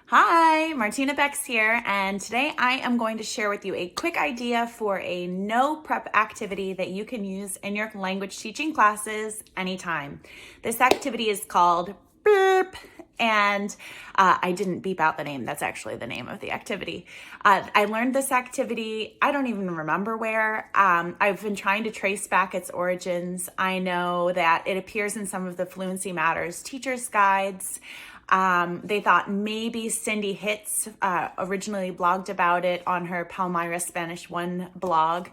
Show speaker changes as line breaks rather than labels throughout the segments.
Hi, Martina Bex here, and today I am going to share with you a quick idea for a no prep activity that you can use in your language teaching classes anytime. This activity is called Beep, and I didn't beep out the name. That's actually the name of the activity. I learned this activity, I don't even remember where. I've been trying to trace back its origins. I know that it appears in some of the Fluency Matters teachers' guides. They thought maybe Cindy Hitz originally blogged about it on her Palmyra Spanish 1 blog.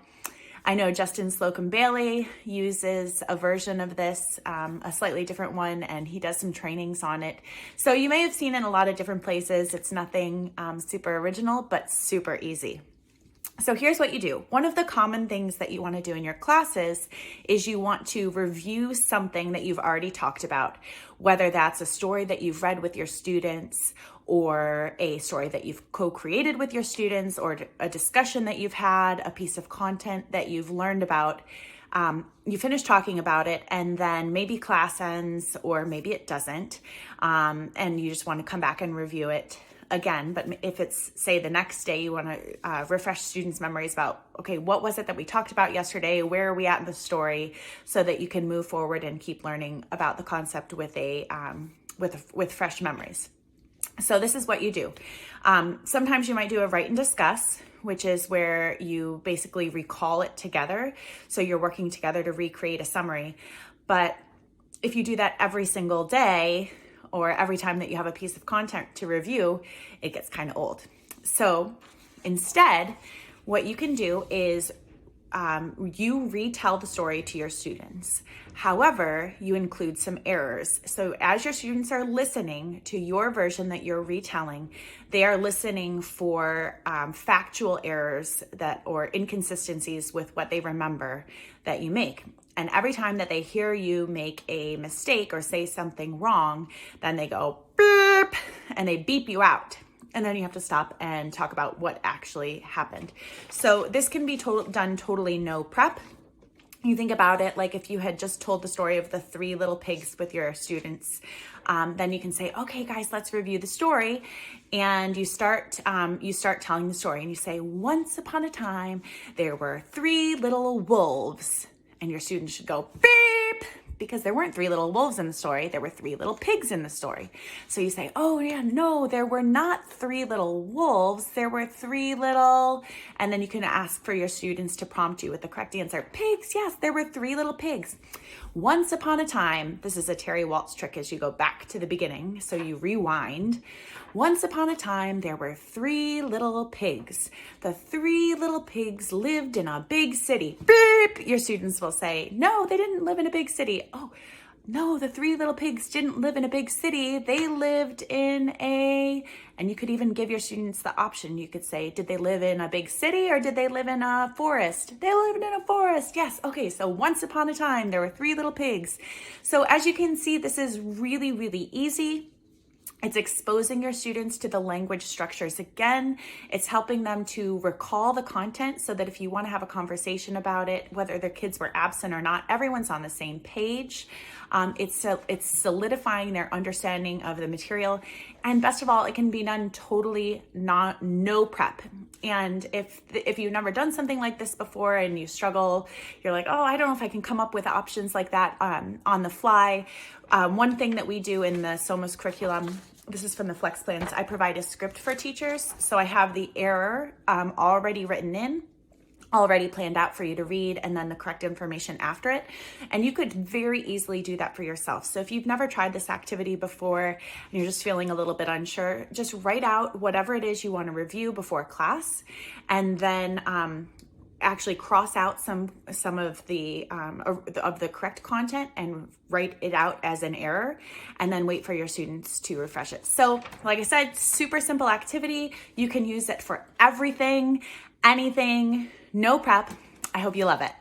I know Justin Slocum Bailey uses a version of this, a slightly different one, and he does some trainings on it. So you may have seen it in a lot of different places. It's nothing super original, but super easy. So here's what you do. One of the common things that you want to do in your classes is you want to review something that you've already talked about, whether that's a story that you've read with your students or a story that you've co-created with your students or a discussion that you've had, a piece of content that you've learned about. You finish talking about it and then maybe class ends or maybe it doesn't, and you just want to come back and review it again. But if it's, say, the next day, you want to refresh students' memories about, okay, what was it that we talked about yesterday? Where are we at in the story? So that you can move forward and keep learning about the concept with with fresh memories. So this is what you do. Sometimes you might do a write and discuss, which is where you basically recall it together. So you're working together to recreate a summary. But if you do that every single day, or every time that you have a piece of content to review, it gets kind of old. So instead, what you can do is you retell the story to your students. However, you include some errors. So as your students are listening to your version that you're retelling, they are listening for factual errors or inconsistencies with what they remember that you make. And every time that they hear you make a mistake or say something wrong, then they go beep and they beep you out. And then you have to stop and talk about what actually happened. So this can be done totally no prep. You think about it like if you had just told the story of the 3 little pigs with your students, then you can say, okay, guys, let's review the story. And you start telling the story and you say, once upon a time, there were 3 little wolves. And your students should go beep, because there weren't 3 little wolves in the story. There were 3 little pigs in the story. So you say, oh yeah, no, there were not 3 little wolves. There were 3 little, and then you can ask for your students to prompt you with the correct answer. Pigs, yes, there were 3 little pigs. Once upon a time, this is a Terry Waltz trick as you go back to the beginning. So you rewind. Once upon a time, there were 3 little pigs. The 3 little pigs lived in a big city. Beep! Your students will say, no, they didn't live in a big city. Oh, no, the 3 little pigs didn't live in a big city. They lived in and you could even give your students the option. You could say, did they live in a big city or did they live in a forest? They lived in a forest. Yes. Okay. So once upon a time, there were 3 little pigs. So as you can see, this is really, really easy. It's exposing your students to the language structures. Again, it's helping them to recall the content so that if you want to have a conversation about it, whether their kids were absent or not, everyone's on the same page. It's solidifying their understanding of the material. And best of all, it can be done totally no prep. And if you've never done something like this before and you struggle, you're like, oh, I don't know if I can come up with options like that on the fly. One thing that we do in the SOMOS curriculum, this is from the Flex Plans, I provide a script for teachers. So I have the error already written in, already planned out for you to read, and then the correct information after it. And you could very easily do that for yourself. So if you've never tried this activity before and you're just feeling a little bit unsure, just write out whatever it is you want to review before class, and then actually cross out some of the correct content and write it out as an error, and then wait for your students to refresh it. So like I said, super simple activity. You can use it for everything, anything, no prep. I hope you love it.